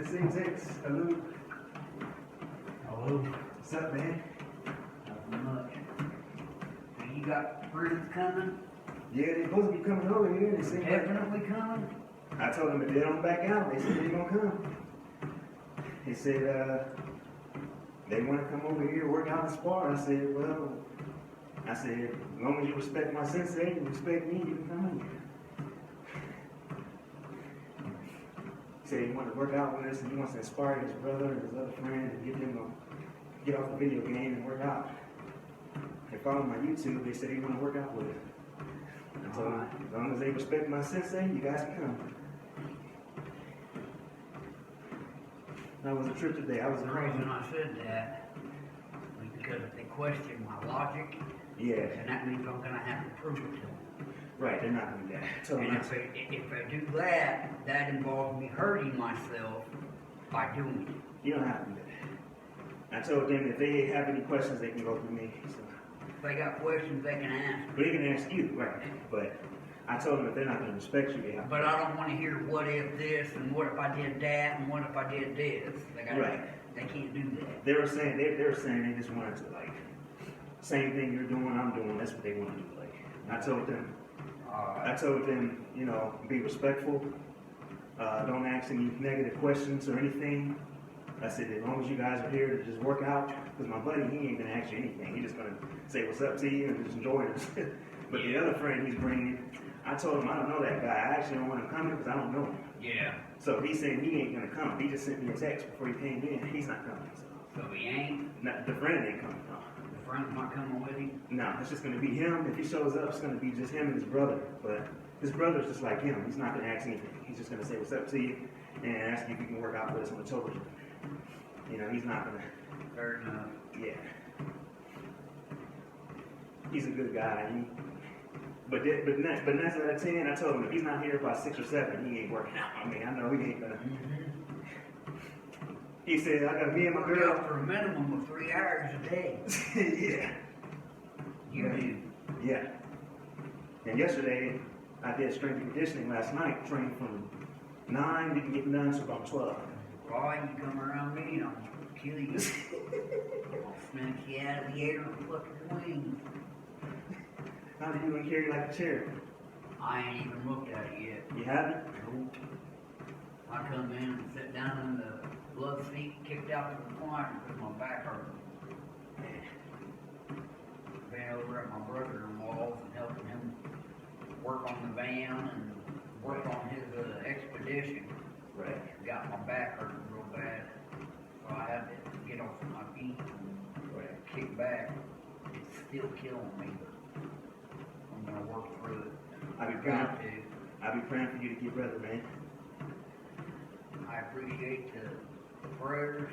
6'6". Hello. Hello. What's up, man? Nothing much. So you got friends coming? Yeah, they supposed to be coming over here. They said Definitely coming? I told them if they don't back out, they said they're gonna come. They said they want to come over here, work out and spar. I said, well, as long as you respect my sensei and respect me, you can come in here. He said he wanted to work out with us and he wants to inspire his brother and his other friend and get them to get off the video game and work out. They followed my YouTube, they said he want to work out with us. I told them, as long as they respect my sensei, you guys can come. That was a trip today. I was The reason I said that was because if they question my logic, yeah. then that means I'm going to have to prove it to them. Right, they're not going to do that. So And if I do that, that involves me hurting myself by doing it. you don't have to do that. I told them if they have any questions, they can go through me. So. If they got questions, they can ask. But they can ask you, right? But I told them if they're not going to respect you, they have to. But I don't want to hear what if this and what if I did that and what if I did this. They can't do that. They were saying they just wanted to like same thing you're doing, I'm doing. That's what they want to do. Like I told them, you know, be respectful. Don't ask any negative questions or anything. I said, as long as you guys are here to just work out, because my buddy, he ain't gonna ask you anything. He's just gonna say what's up to you and just enjoy it. But the other friend he's bringing, I told him I don't know that guy. I actually don't want him coming because I don't know him. Yeah. So he's saying he ain't gonna come. He just sent me a text before he came in. He's not coming. So he ain't? The friend ain't coming. No. The friend's not coming with him? No, it's just gonna be him. If he shows up, it's gonna be just him and his brother. But his brother's just like him. He's not gonna ask anything. He's just gonna say what's up to you and ask you if you can work out with us on the total. You know, he's not gonna. Fair enough. Yeah. He's a good guy. But 9 out of 10, I told him if he's not here by 6 or 7, he ain't working out. I mean, I know he ain't gonna. He said, I got me and my girl. For a minimum of 3 hours a day. Yeah. You do. Yeah. And yesterday, I did strength and conditioning last night, trained from 9, didn't get done until about 12. Boy, you come around me and I'll kill you. I'll smack you out of the air with fucking wings. How do you even carry like a chair? I ain't even looked at it yet. You haven't? Nope. I come in and sit down in the love seat, kicked out to the recliner because my back hurt. Been over at my brother-in-law's and helping him work on the van and work on his expedition. Right. Got my back hurting real bad, so I had to get off my feet and kick back. It's still killing me, but I'm gonna work through it. I'll be praying for you to get better, man. I appreciate the prayers,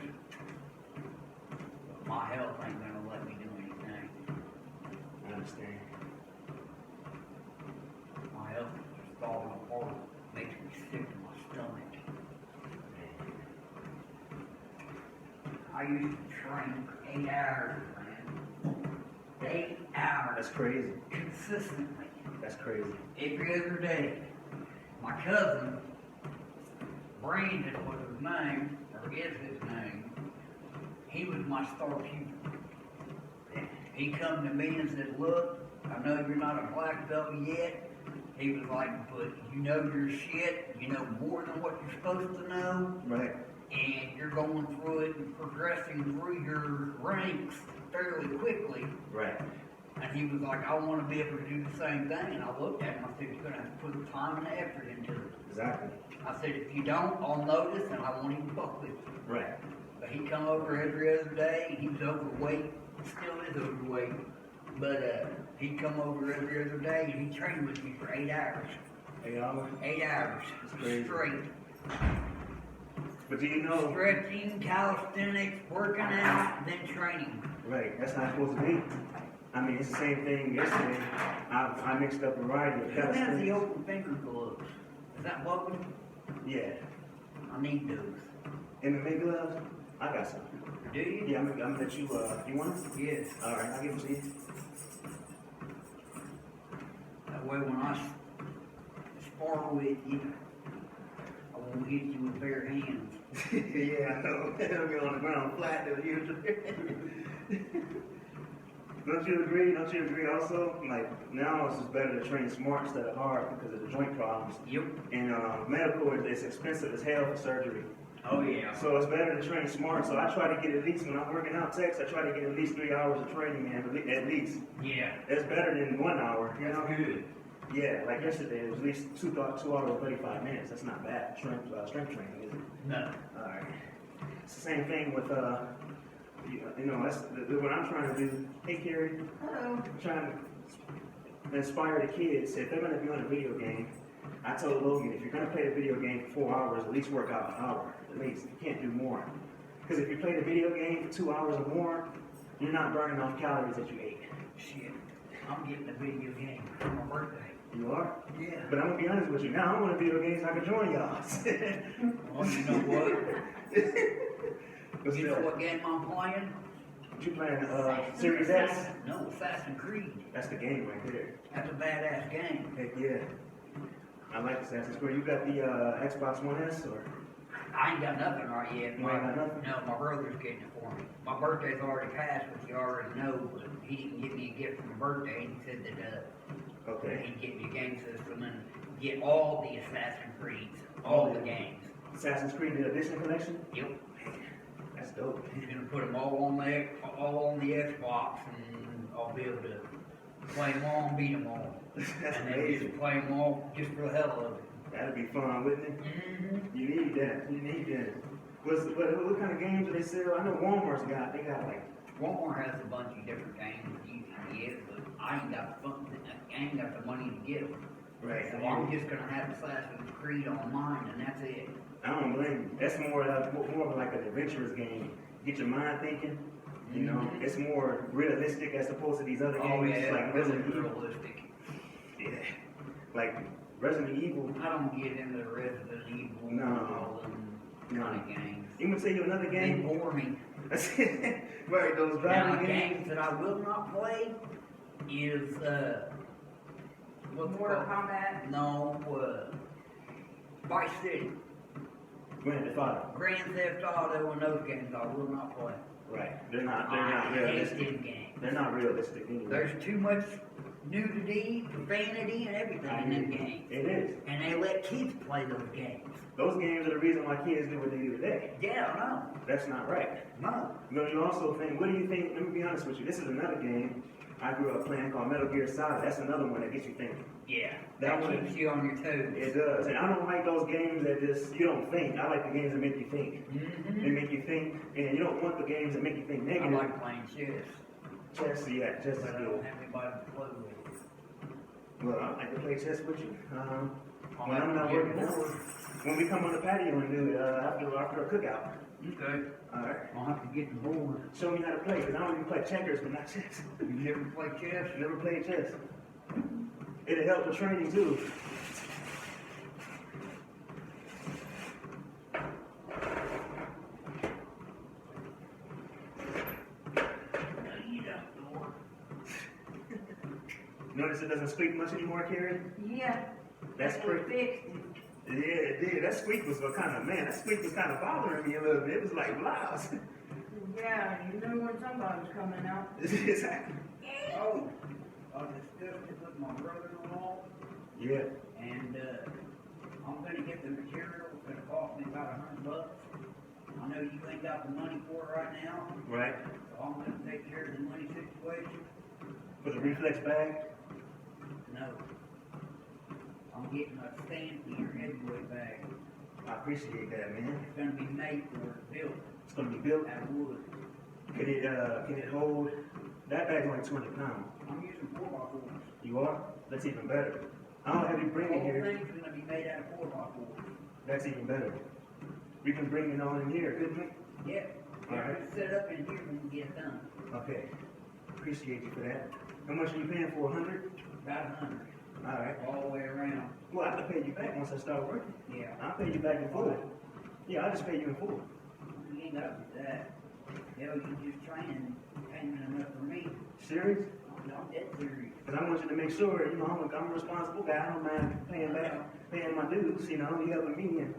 but my health ain't gonna let me do anything. I understand. My health is just falling apart. Makes me sick to my stomach. I used to train for 8 hours, man. 8 hours. That's crazy. Consistently. That's crazy. Every other day. My cousin, Brandon was his name, or is his name, he was my star pupil. He come to me and said, look, I know you're not a black belt yet. He was like, but you know your shit, you know more than what you're supposed to know. Right. And you're going through it and progressing through your ranks fairly quickly. Right. And he was like, I want to be able to do the same thing. And I looked at him, I said, you're going to have to put the time and the effort into it. Exactly. I said, if you don't, I'll notice and I won't even fuck with you. Right. But he come over every other day, and he was overweight, still is overweight. But he'd come over every other day and he trained with me for 8 hours. 8 hours? 8 hours straight. But do you know? Stretching, calisthenics, working out, then training. Right, that's not supposed to be. I mean, it's the same thing yesterday. I mixed up a variety of Who has the calisthenics. open finger gloves? Is that what? Yeah. I need those. MMA gloves? I got some. Do you? Yeah, I'm gonna let you, you want them? Yes. Alright, I'll give them to you. That way when I spar with you, I gonna hit you with bare hands. Yeah, I know. They'll be on the ground flat, they'll usually. Don't you agree? Don't you agree also? Like, now it's just better to train smart instead of hard because of the joint problems. Yep. And medical is expensive as hell for surgery. Oh yeah. So it's better to train smart. So I try to get at least, when I'm working out techs, I try to get at least 3 hours of training in, at least. Yeah. That's better than 1 hour, you know? That's good. Yeah, like yesterday, it was at least 2 hours, 35 minutes. That's not bad. Strength training, is it? No. Alright. It's the same thing with, you know, that's what I'm trying to do. Hey, Carrie. Hello. I'm trying to inspire the kids. If they're going to be on a video game, I told Logan, if you're going to play the video game for 4 hours, at least work out an hour. At least. You can't do more. Because if you play the video game for 2 hours or more, you're not burning off calories that you ate. Shit. I'm getting a video game for my birthday. You are? Yeah. But I'm going to be honest with you. Now I want to video games so I can join y'all. Well, you know what? What's You know that? what game I'm playing? What you playing? Series X? No, Assassin's Creed. That's the game right there. That's a badass game. Heck yeah. I like Assassin's Creed. You got the Xbox One S or? I ain't got nothing right yet. You ain't got nothing? No, my brother's getting it for me. My birthday's already passed, which you already know, but he didn't give me a gift for my birthday. He said that Okay. he'd get me a game system and get all the Assassin's Creeds, all the games. Assassin's Creed the Edition Collection? Yep. That's dope. He's gonna put them all on the Xbox, and I'll be able to play them all and beat them all. That's And then amazing. just play them all just for the hell of it. That'd be fun, wouldn't it? Mm-hmm. You need that. You need that. What kind of games do they sell? I know Walmart's got. They got like. Walmart has a bunch of different games that you can get, but I ain't got the money to get them. Right. So I'm just gonna have Assassin's Creed on mine, and that's it. I don't blame you. That's more of like an adventurous game. Get your mind thinking. You know, Mhm. it's more realistic as opposed to these other games Oh yeah, like really Resident Evil. realistic. Yeah. Like Resident Evil. I don't get into the Resident Evil No. and all them kind of games. You gonna tell you another They game? bore me. Right, those Now, driving the games. games that I will not play is what's it Mortal called? Kombat. No, Vice City, Grand Theft Auto. Grand Theft Auto, and those games I will not play. Right. They're not I hate realistic. them games. They're not realistic anyway. There's too much nudity, profanity, and everything in them games. It is. And they let kids play those games. Those games are the reason why kids do what they do today. Yeah, That's not right. no. But you also think, what do you think? Let me be honest with you. This is another game I grew up playing called Metal Gear Solid. That's another one that gets you thinking. Yeah, That that one- keeps you on your toes. It does. And I don't like those games that just, you don't think. I like the games that make you think. Mm-hmm. They make you think, and you don't want the games that make you think I negative. like playing chess, Chess, yeah, chess is but I good. don't have anybody to play with. Well, I like to play chess with you. I'll When have I'm to not get working out, bored. when we come on the patio and do it after a cookout. Okay. All right. I'll have to get bored. Show me how to play, because I don't even play checkers, but not chess. You never play chess? Never played chess. It'll help with training too. Notice it doesn't squeak much anymore, Carrie? Yeah. That's They pretty. fixed it. Yeah, it did. That squeak was that squeak was kind of bothering me a little bit. It was like loud. Yeah, you knew when somebody was coming out. Exactly. Oh, I discussed it with my brother-in-law, Yeah. and I'm gonna get the material. It's gonna cost me about $100. I know you ain't got the money for it right now, Right. so I'm gonna take care of the money situation. For the reflex bag. No. I'm getting a stand for your heavyweight bag. I appreciate that, man. It's gonna be made for built It's gonna be built. out of wood. Can it hold? That bag's only 200 pounds. I'm using 4x4s. You are? That's even better. I don't have you bring The it whole here. thing's gonna be made out of 4x4s. That's even better. We can bring it on in here, couldn't we? Yeah. All right. It's set up in here when we get it done. Okay. Appreciate you for that. How much are you paying for? 100? About 100. All right. All the way around. Well, I have to pay you back once I start working. Yeah. I'll pay you back in full. Yeah, I'll just pay you in full. You ain't got to do that. Hell, you just training paying enough for me. Serious? I'm dead serious. Because I want you to make sure, I'm a responsible guy. I don't mind paying my dues, you helping me. And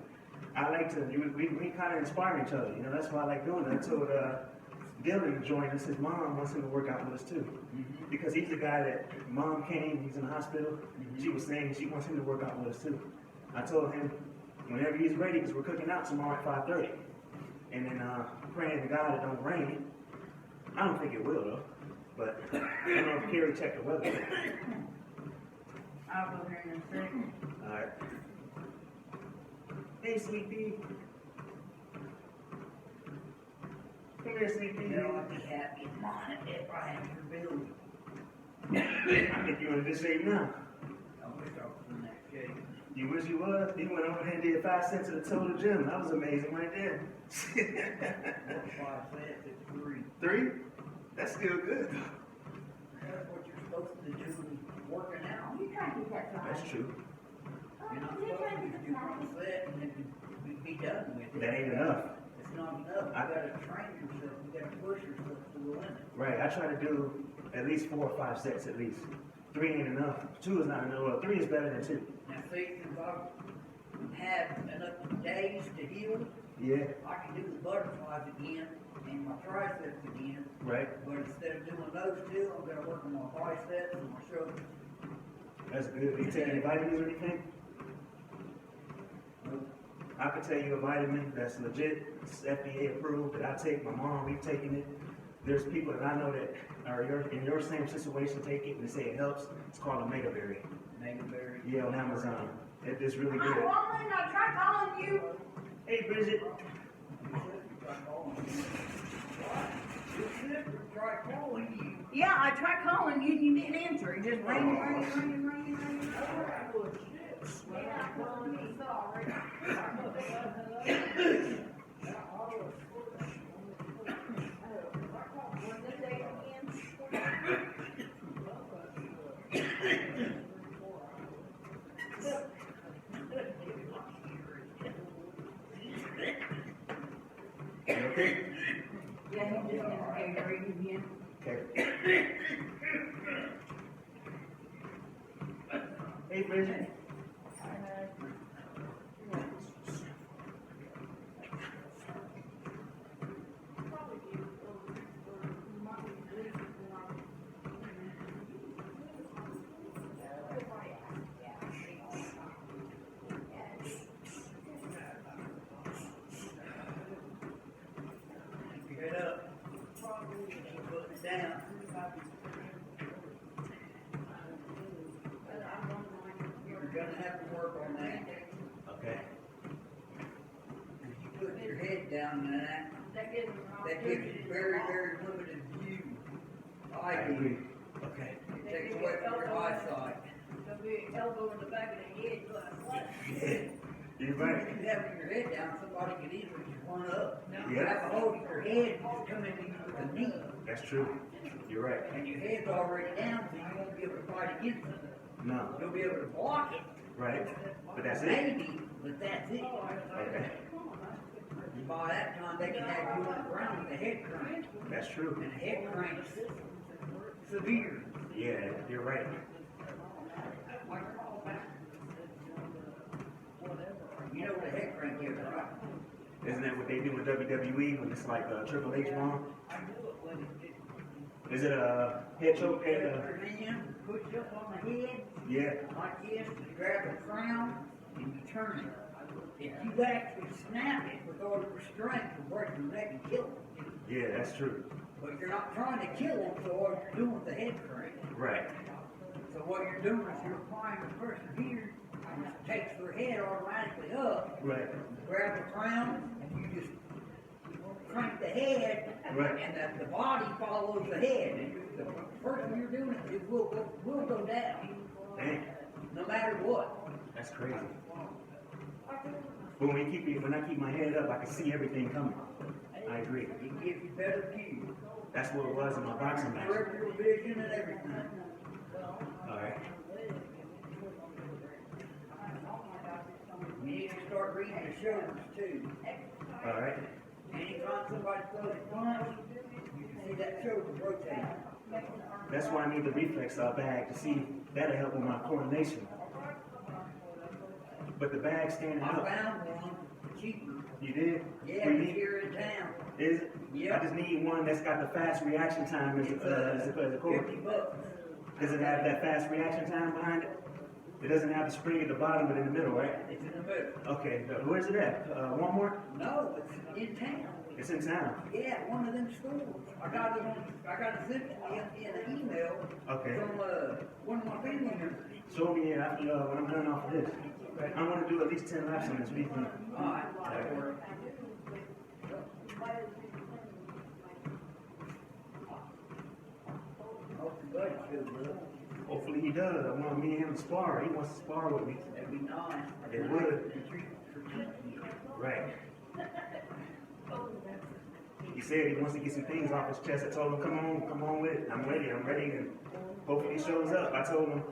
I like to, we kind of inspire each other, you know, that's why I like doing it. I told Dylan to join us, his mom wants him to work out with us too. Because he's the guy that mom came, he's in the hospital, she was saying she wants him to work out with us too. I told him, whenever he's ready, because we're cooking out tomorrow at 5:30. And then praying to God it don't rain. I don't think it will though, but I don't know if Carrie checked the weather. I'll go here in a second. Alright. Hey, sweet pea. Come here, sweet pea. You know, I'd be happy in mine if I had your building. I think you're in good shape now. I wish I was in that shape. You wish you was. He went over there and did 5 cents to the total gym. That was amazing right there. What 5 cents is 3. 3? That's still good. That's what you're supposed to do working out. You try to get that done. That's true. You're not supposed to just do 1 set and then be done with it. That ain't enough. It's not enough. You gotta train yourself. You gotta push yourself to the limit. Right. I try to do at least 4 or 5 sets at least. 3 ain't enough. 2 is not enough. Well, 3 is better than 2. Now see, since I've had enough days to heal, Yeah. I can do the butterflies again and my triceps again. Right. But instead of doing those 2, I'm gonna work on my biceps and my shoulders. That's good. Do you take any vitamins or anything? I could tell you a vitamin that's legit, it's FDA approved, that I take, my mom, we've taken it. There's people that I know that are in your same situation, take it, and they say it helps. It's called Omega Berry. Megaberry. Yeah, on Amazon. It is really Hi, good. woman, I tried calling you. Hey, Bridget. Your sister tried calling you. Yeah, I tried calling you and you didn't answer. It just rang. Yeah, well, I'm sorry. You okay? Yeah, he just needs Gatorade again. Okay. Hey, Bridget. Pick it up. Keep putting it down. You're gonna have to work on that. Okay. If you put your head down in that gives you very, very limited view. I agree. Okay. It takes away from your eyesight. There'll be an elbow in the back of the head, what? Yeah. You're right. If you have your head down, somebody could easily just run up. Yeah. Have a hold of your head and just come into you with a knee. That's true. You're right. And your head's already down, so you won't be able to fight against it. No. You'll be able to block it. Right. But that's it. Maybe, but that's it. Okay. And by that time, they can have you on the ground with a head crank. That's true. And a head crank's severe. Yeah, you're right. You know what a head crank is, right? Isn't that what they do with WWE when it's like a Triple H bomb? Is it a head choke? Put your hand, put you up on the head, Yeah. like this, you grab the crown, and you turn it. If you actually snap it with all your strength, you'll break your neck and kill him. Yeah, that's true. But you're not trying to kill him, so all you're doing with the head crank. Right. So what you're doing is you're applying the pressure here, and it takes their head automatically up. Right. You grab the crown, and you just crank the head, Right. and the body follows the head. And the person you're doing it to will go down, Dang. no matter what. That's crazy. But when I keep my head up, I can see everything coming. I agree. It gives you better view, That's what it was in my boxing match. peripheral vision, and everything. All right. You need to start reading your shoulders too. All right. Anytime somebody throws a punch, you can see that shoulder rotate. That's why I need the reflex bag to see that'll help with my coordination. But the bag standing I up. found one, cheaper. You did? Yeah, We it's need- here in town. Is it? Yeah. I just need one that's got the fast reaction time as It's a cord. $50. Does it have that fast reaction time behind it? It doesn't have the spring at the bottom, but in the middle, right? It's in the middle. Okay, where's it at? Walmart? No, it's in town. It's in town. Yeah, one of them stores. I got it sent in an email Okay. from one of my family members. Show me after when I'm done off of this. I want to do at least 10 laps on this weekend. Alright, that'll work. Hope the buddy shows up. Hopefully he does. I want me and him to spar. He wants to spar with me. That'd be nice. It would. And treat for cheap. Right. He said he wants to get some things off his chest. I told him, come on with it. I'm ready, and hopefully he shows up. I told him,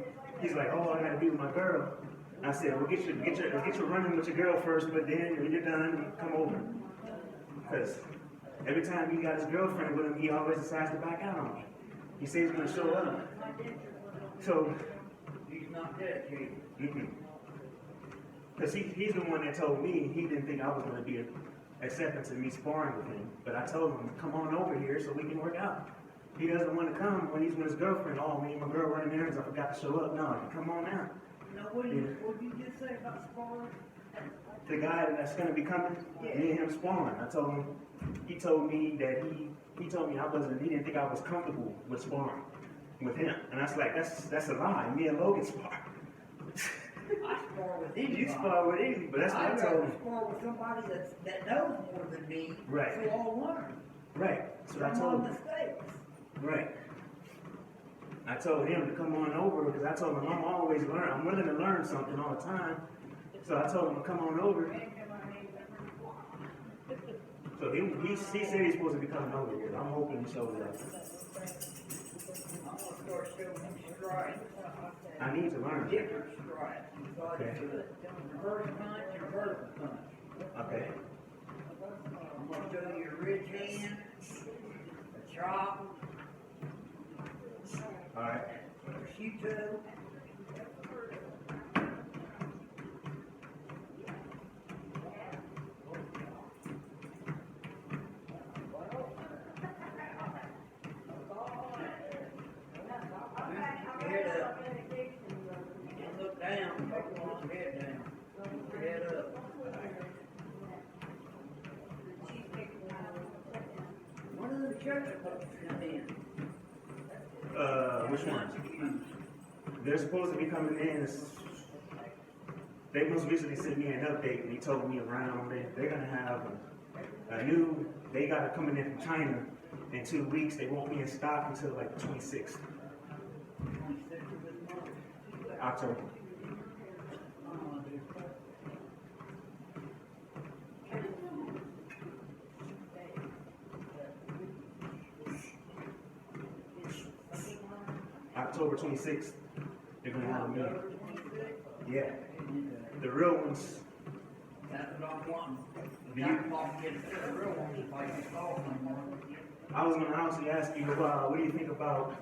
he's like, oh, I gotta be with my girl. I said, well, get you running with your girl first, but then when you're done, come over. Because every time he got his girlfriend with him, he always decides to back out on me. He says he's gonna show up. So, He's not dedicated. because he's the one that told me he didn't think I was gonna be acceptance of me sparring with him. But I told him, come on over here so we can work out. He doesn't want to come when he's with his girlfriend. Oh, me and my girl running errands, I forgot to show up. No, come on now. Now, what did you just say about sparring? The guy that's going to be coming, me and him sparring. I told him, he told me that he told me he didn't think I was comfortable with sparring with him. And I was like, that's a lie. Me and Logan spar. I spar with anybody. You spar with anybody, but that's what I I'd told rather him. spar with somebody that knows more than me. Right. So I'll learn. Right. So I From told my him. mistakes. Right. I told him to come on over because I told him I'm always learning. I'm willing to learn something all the time. So I told him to come on over. So he said he's supposed to be coming over here. I'm hoping he shows up. I'm gonna start showing him strides. I need to learn. Different strides. Besides Okay. the reverse punch and vertical punch. Okay. I'm gonna show you a ridge hand, a chop, All right. a prosciutto. Head up. And look down. Put your head down. Put your head up. One of the church folks come in. Which ones? They're supposed to be coming in. They most recently sent me an update and he told me around they're gonna have they got it coming in from China in 2 weeks. They won't be in stock until like the 26th October. October 26th, they're gonna have a meeting. Yeah, the real ones. That's what I'm wanting. Do you- That's why I'm getting the real ones if I get called no more. I was gonna honestly ask you, what do you think about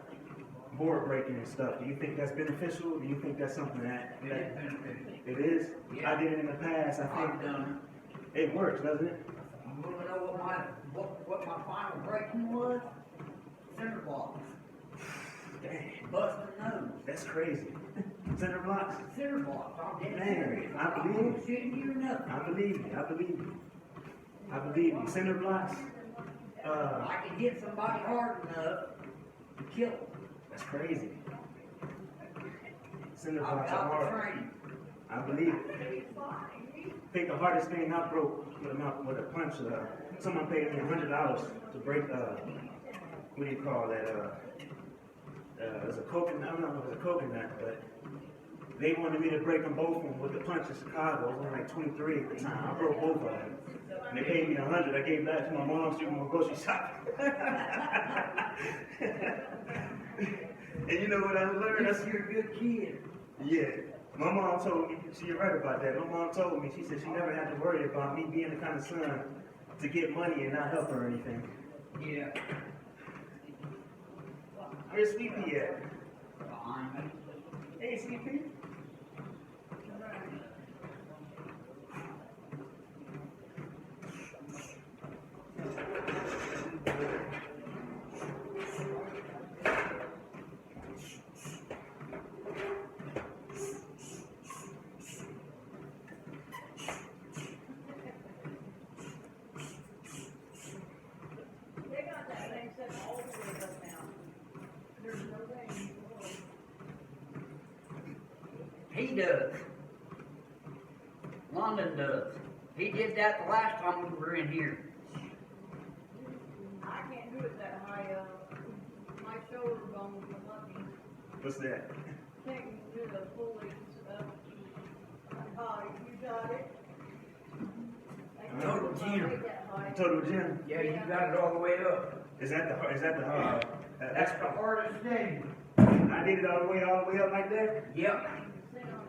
board breaking and stuff? Do you think that's beneficial? Do you think that's something that It is beneficial. it is? Yeah. I did it in the past. I I've think done it works, doesn't it? it. You wanna know what my final breaking was? Center blocks. Dang, Busting nose. that's crazy. Center blocks. Center blocks. I'm dead Man, serious. I believe I'm it. bullshitting you or nothing. I believe you. I believe you. I believe you. Center blocks. I can hit somebody hard enough to kill them. That's crazy. Center I've blocks are got the hard. training. I believe it. I think the hardest thing I broke with a punch. Someone paid me $100 to break. What do you call that? It was a coconut. I don't know if it was a coconut, but they wanted me to break them both of them with the punch in Chicago. I was only like 23 at the time. I broke both of them. And they paid me $100. I gave that to my mom. She was going to grocery shop. And you know what I learned? Yes, you're a good kid. Yeah. My mom told me, you're right about that. My mom told me, she said she never had to worry about me being the kind of son to get money and not help her or anything. Yeah. Where's Sleepy at? Behind me. Hey, Sleepy. does. London does. He did that the last time we were in here. I can't do it that high up. My shoulder bones will let me. What's that? Can't do the pulleys up. High, you got it? Total gym. Total gym. Yeah, you got it all the way up. Is that the That's the hardest thing. I did it all the way up like that? Yep.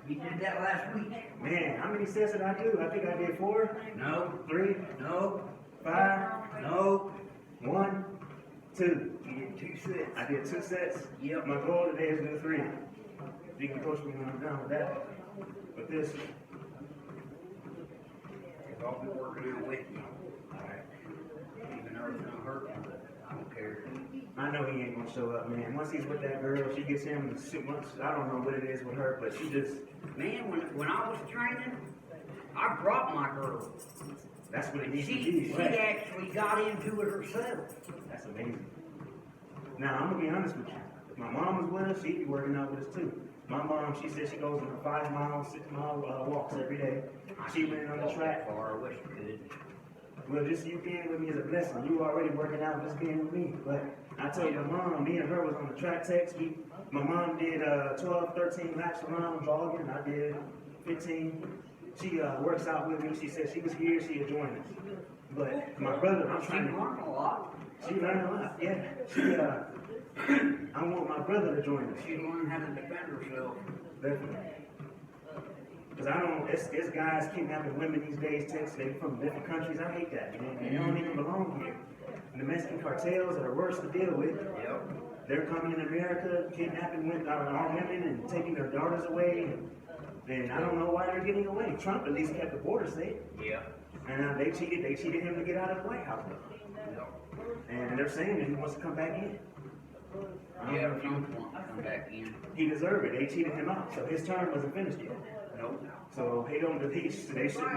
You did that last week. Man, how many sets did I do? I think I did 4, No, 3, no, 5, no. 1, 2. You did 2 sets. I did 2 sets. Yep. My goal today is to do 3. You can coach me when I'm done with that. But this, I'll be working out with you. Alright. Even though it's gonna hurt me, but I don't care. I know he ain't gonna show up, man. Once he's with that girl, she gets him. I don't know what it is with her, but she just. Man, when I was training, I brought my girl. That's what it needs to She be. Right? actually got into it herself. That's amazing. Now I'm gonna be honest with you. If my mom was with us, she'd be working out with us too. My mom, she said she goes on 5-mile, 6-mile walks every day. She went on the track. Far, I wish I could. Well, just you being with me is a blessing. You already working out, just being with me. But I told my mom, me and her was on the track text. My mom did 12, 13 laps around jogging. I did 15. She works out with me. She said she was here. She had joined us. But my brother, I'm She trying to. learned a lot. She learned a lot. Yeah. She. I want my brother to join us. She learned how to defend herself. Definitely. Because I don't, it's guys kidnapping women these days, Texas, they from different countries. I hate that, man. They don't even belong here. And the Mexican cartels are the worst to deal with. Yep. They're coming in America, kidnapping our women and taking their daughters away. And I don't know why they're getting away. Trump at least kept the border safe. Yep. And they cheated him to get out of the White House. Yep. And they're saying that he wants to come back in. Yeah, Trump wants to come back in. He deserved it. They cheated him out. So his term wasn't finished yet. Nope. So they shouldn't have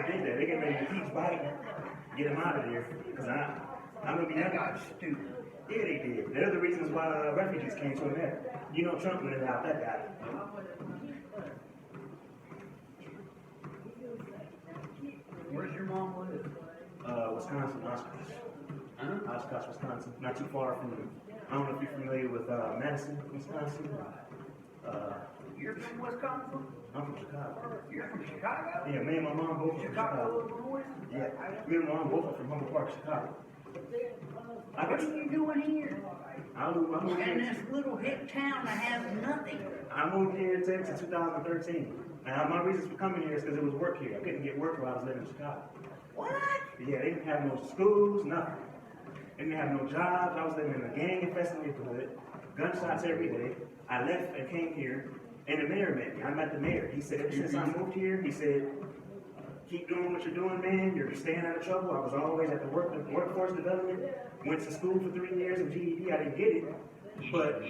did that. They get ready to impeach Biden, get him out of there. Because I'm gonna be That honest. guy's stupid. Yeah, they did. They're the reasons why refugees came to America. You know, Trump went out that guy. Where's your mom live? Wisconsin, Oshkosh. Huh? Oshkosh, Wisconsin. Not too far from. I don't know if you're familiar with Madison, Wisconsin. You're from Wisconsin? I'm from Chicago. You're from Chicago? Yeah, me and my mom both from Chicago, Chicago. Illinois? Yeah, me and my mom both are from Humble Park, Chicago. What are you doing here? I moved In here. this little hick town that has nothing. I moved here in Texas in 2013. Now, my reasons for coming here is because it was work here. I couldn't get work while I was living in Chicago. What? Yeah, they didn't have no schools, nothing. They didn't have no jobs. I was living in a gang-infested neighborhood, gunshots every day. I left and came here, and the mayor met me. I met the mayor. He said, since I moved here, he said, keep doing what you're doing, man. You're staying out of trouble. I was always at the workforce development. Went to school for 3 years of GED. I didn't get it. But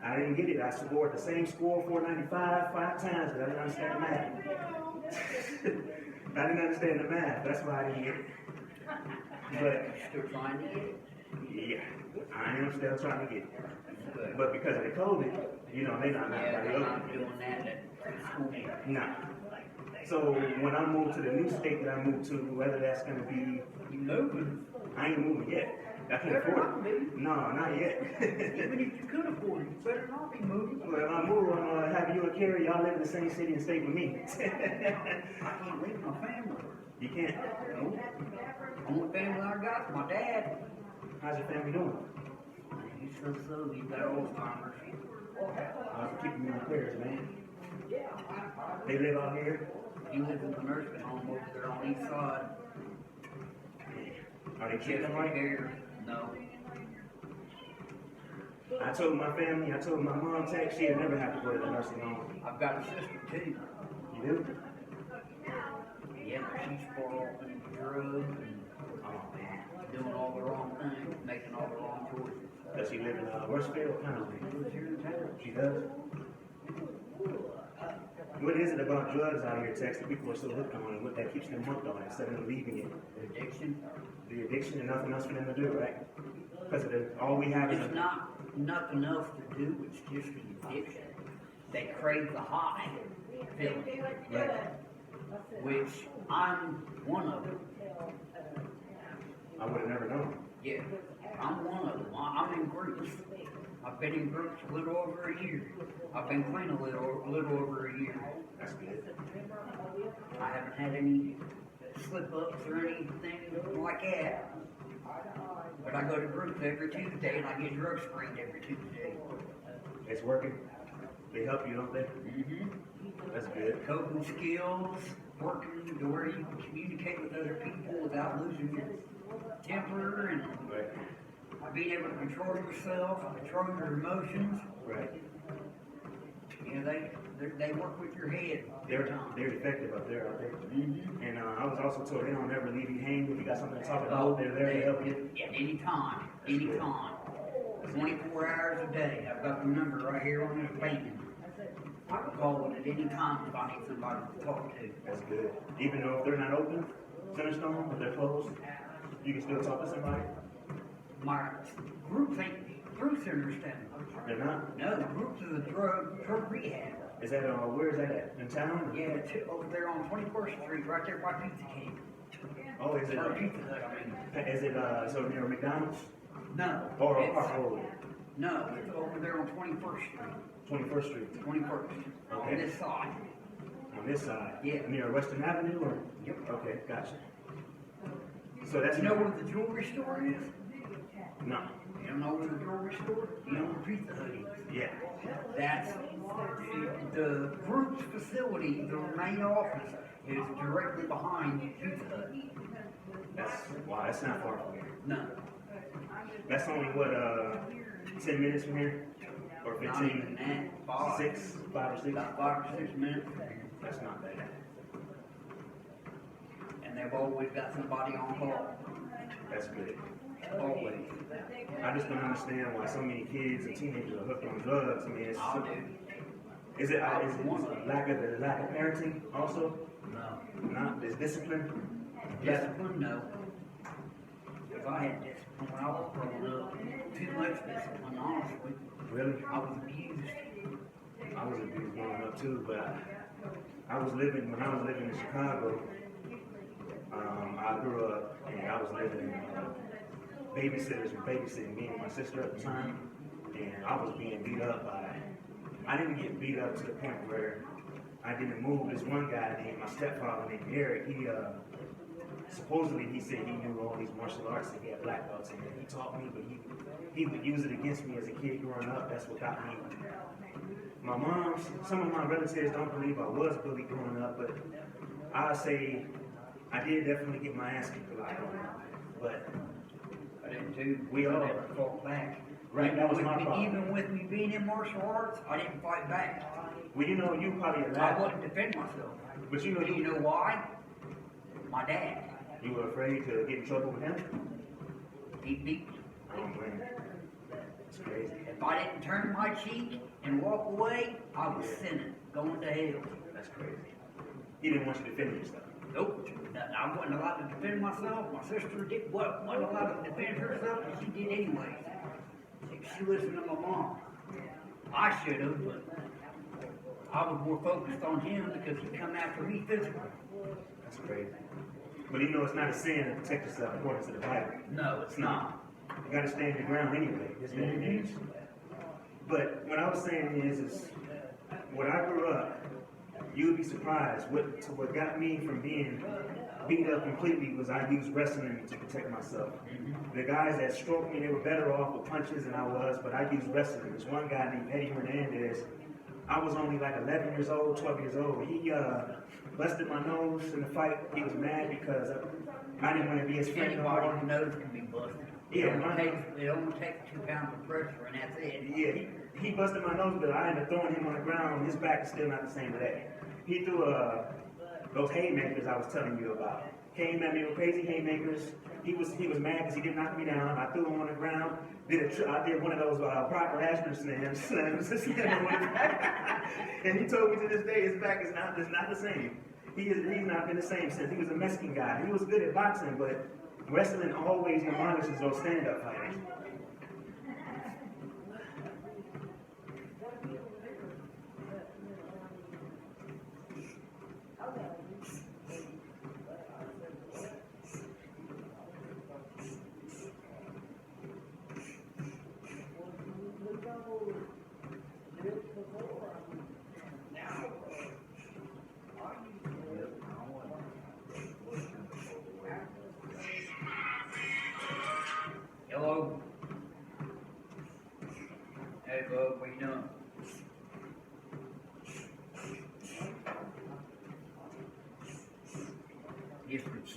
I didn't get it. I scored the same score, 495, 5 times, but I didn't understand the math. I didn't understand the math. That's why I didn't get it. But Still trying to get it? yeah, I am still trying to get it. Good. But because of the COVID, you know, they're not Yeah, everybody they're open. not doing that at school. Nah. So when I move to the new state that I moved to, whether that's gonna be, You moving? I ain't moving yet. I can't Better afford not it. be. No, not yet. Even if you could afford it, you better not be moving. Well, if I move, I'm gonna have you and Carrie, y'all live in the same city and stay with me. I can't leave my family. You can't. No. Only family I got is my dad. How's your family doing? He's so he's got Alzheimer's. I'll keep you in my prayers, man. They live out here. He lives in the nursing home over there on the east side. Are they treating them right? Here. No. I told my family, I told my mom, Tex, she'd never have to go to the nursing home. I've got a sister too. You do? Yeah, but she's far off in drugs and Oh, man. doing all the wrong things, making all the wrong choices. Does she live in Rushfield? Kind of. She lives here in town. She does? What is it about drugs out here, Tex, that people are so hooked on and what that keeps them hooked on it instead of leaving it? Addiction. The addiction and nothing else for them to do, right? Because all we have is It's not nothing else to do, it's just the addiction. They crave the high. facility, Right. which I'm one of them. I would have never known. Yeah, I'm one of them. I'm in groups. I've been in groups a little over a year. I've been clean a little over a year. That's good. I haven't had any slip-ups or anything like that. But I go to groups every Tuesday and I get drug screened every Tuesday. It's working. They help you, don't they? Mm-hmm. That's good. Coping skills, working to where you can communicate with other people without losing your temper and Right. being able to control yourself, control your emotions. Right. You know, they work with your head. They're effective up there, aren't they? Mm-hmm. And I was also told they don't ever leave you hanging. If you got something to talk about, they're there to help you. At any time, 24 hours a day. I've got the number right here on this painting. I can call it at any time if I need somebody to talk to. That's good. Even though if they're not open, Centerstone, if they're closed, you can still talk to somebody. My groups ain't groups understand. They're not. No, the groups is a drug rehab. Is that where is that at? In town? Yeah, over there on 21st Street, right there by Pizza King. Oh, is it? Or Pizza Hut, I mean. Is it so near McDonald's No. or it's- Park Road? No, it's over there on 21st Street. 21st Street. 21st. Okay. On this side. On this side. Yeah. Near Western Avenue, or? Yep. Okay, gotcha. So that's You know where the jewelry store is? No. You don't know where the jewelry store? You know where Pizza Hut is? Yeah. That's the group's facility, the main office is directly behind Pizza Hut. Wow. That's not far from here. No, That's only what 10 minutes from here, or not 15. even that. 5 or 6. About 5 or 6 minutes from here. That's not bad. And they've always got somebody on call. That's good. Always. I just don't understand why so many kids and teenagers are hooked on drugs. I mean, it's I do. is it lack of parenting also? No. Not is discipline? Discipline, no. Because I had discipline when I was growing up. Too much discipline, honestly. Really? I was abused. I was abused growing up too, but I was living when I was living in Chicago. I grew up and I was living in babysitters were babysitting me and my sister at the time, and I was being beat up by. I didn't get beat up to the point where I didn't move. This one guy named my stepfather named Eric. He supposedly he said he knew all these martial arts and he had black belts and he taught me, but he would use it against me as a kid growing up. That's what got me. My mom, some of my relatives don't believe I was bullied growing up, but I say I did definitely get my ass kicked a lot growing up. But I didn't do. We all- never fought back. Right, that was my problem. Even with me being in martial arts, I didn't fight back. well, you know, you probably I allowed, wouldn't defend myself. but you know, You know why? My dad. you were afraid to get in trouble with him. He beat me. I don't blame you. It's crazy. If I didn't turn my cheek and walk away, I was sinning, going to hell. That's crazy. He didn't want you to defend yourself. Nope. I wasn't allowed to defend myself. My sister wasn't allowed to defend herself, and she did anyway. She listened to my mom. I should have, but I was more focused on him because he come after me physically. That's crazy. But you know, it's not a sin to protect yourself according to the Bible. No, it's not. You got to stand your ground anyway. This day and age. But what I was saying is when I grew up, you would be surprised. What got me from being beat up completely was I used wrestling to protect myself. The guys that stroked me, they were better off with punches than I was, but I used wrestling. There's one guy named Eddie Hernandez. I was only like 11 years old, 12 years old. He busted my nose in the fight. He was mad because I didn't want to be his friend Anybody's anymore. nose can be busted. Yeah, It only takes 2 pounds of pressure, and that's it. Yeah, he busted my nose, but I ended up throwing him on the ground. His back is still not the same today. He threw those haymakers I was telling you about. Came at me with crazy haymakers. He was mad because he didn't knock me down. I threw him on the ground. I did one of those Brock Lesnar slams. And he told me to this day his back is not the same. He's not been the same since. He was a Mexican guy. He was good at boxing, but wrestling always admonishes those stand-up fighters.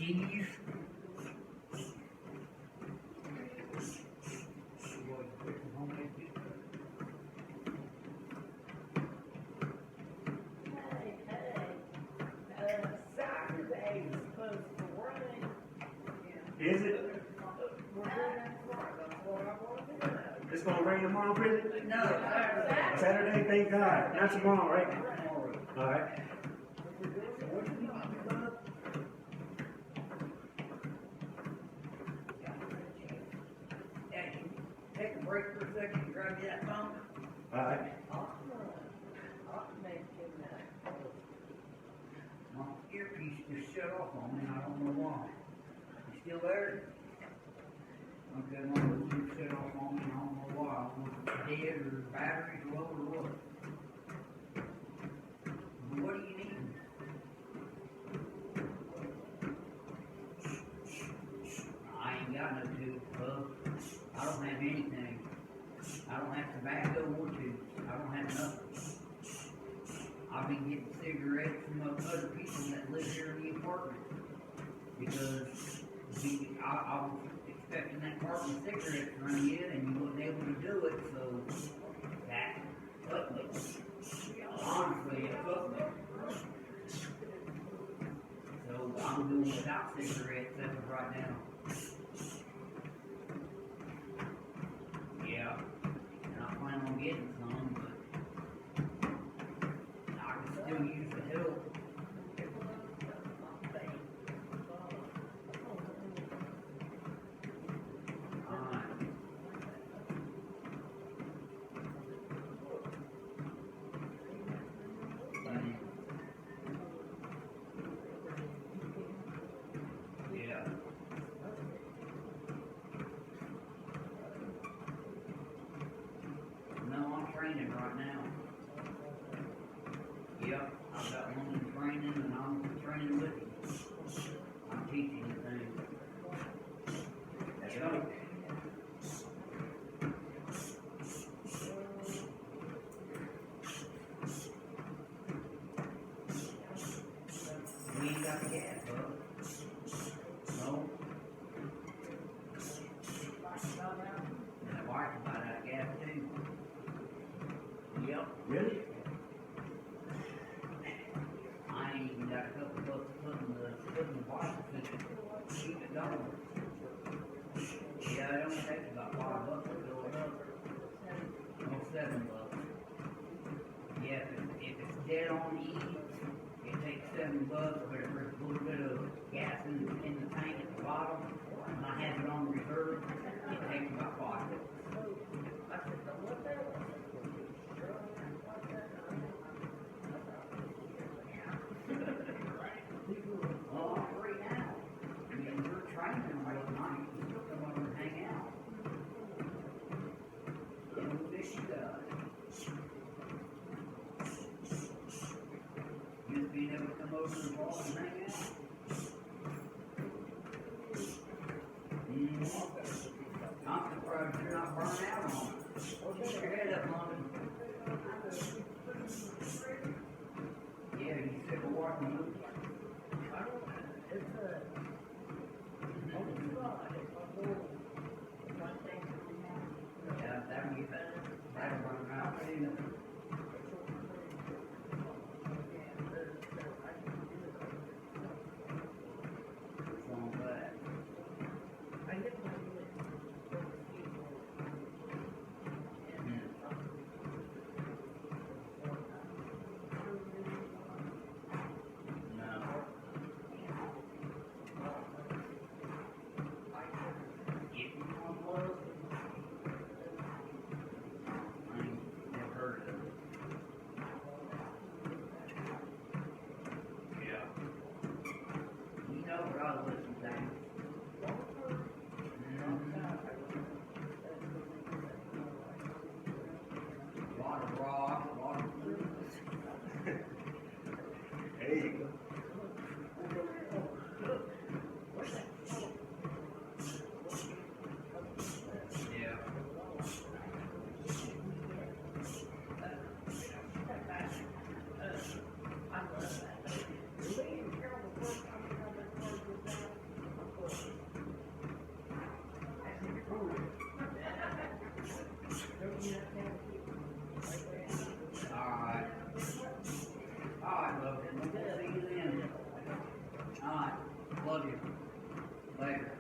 cheese. Saturday is supposed to rain. Is it? We're doing that tomorrow, that's what I wanted to know. It's gonna rain tomorrow, Bridget? No, Saturday. Saturday, thank God. Not tomorrow, right? Tomorrow. All right. Hey, take a break for a second and grab you that phone. All right. I'll make him that. My earpiece just shut off on me, I don't know why. You still there? Okay, my earpiece shut off on me, I don't know why. Was it dead or batteries low or what? What do you need? I ain't got no tubes, bub. I don't have anything. I don't have tobacco or tubes. I don't have nothing. I've been getting cigarettes from those other people that live here in the apartment. Because I was expecting that carton of cigarettes to run in and you wasn't able to do it, so that fucked me. Honestly, it fucked me. So I'm doing without cigarettes as of right now. Yeah, and I plan on getting some, but I can still use the help. Yeah. No, I'm training right now. Yep, I've got one in training and I'm training with him. I'm teaching the thing. That's Yep. right. We ain't got the gas, bud. No. And the wife about that gas too. Yep. Really? I ain't even got a couple bucks putting the wife in it. Keep it going. Yeah, it only takes about $5 to fill it up. No, $7. Yeah, if it's dead on E, it takes $7, but if there's a little bit of gas in the tank at the bottom, and I have it on reserve, it takes about $5. Well, I'm free now. I mean, we're training all night. You still come over and hang out. And we'll miss you guys. Just being able to come over and walk and hang out. I'm surprised you're not burnt out on it. Keep your head Later.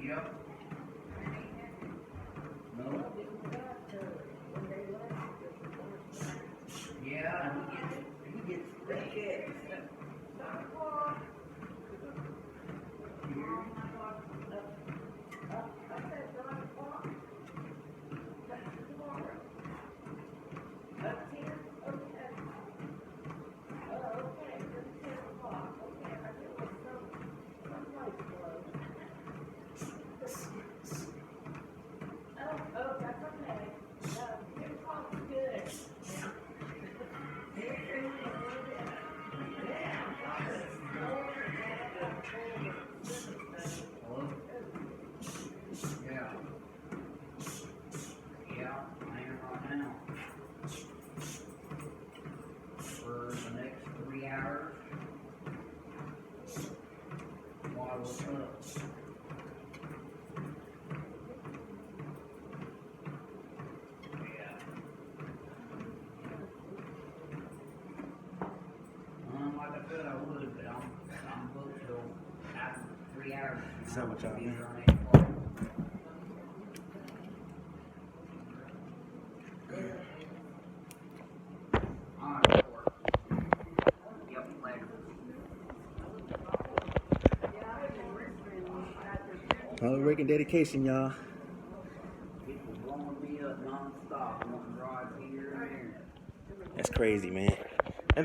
Yep. No. Yeah, he gets free checks. Hello? Yeah. Yeah, I am right now. For the next 3 hours. While I look up. Yeah. Like I said, I would, but I'm booked till after 3 hours. Is that what y'all Be do? here on 8 o'clock. Alright, work. Yep, later. Hard work and dedication, y'all. People blowing me up non-stop, wanting to drive here and there. That's crazy, man.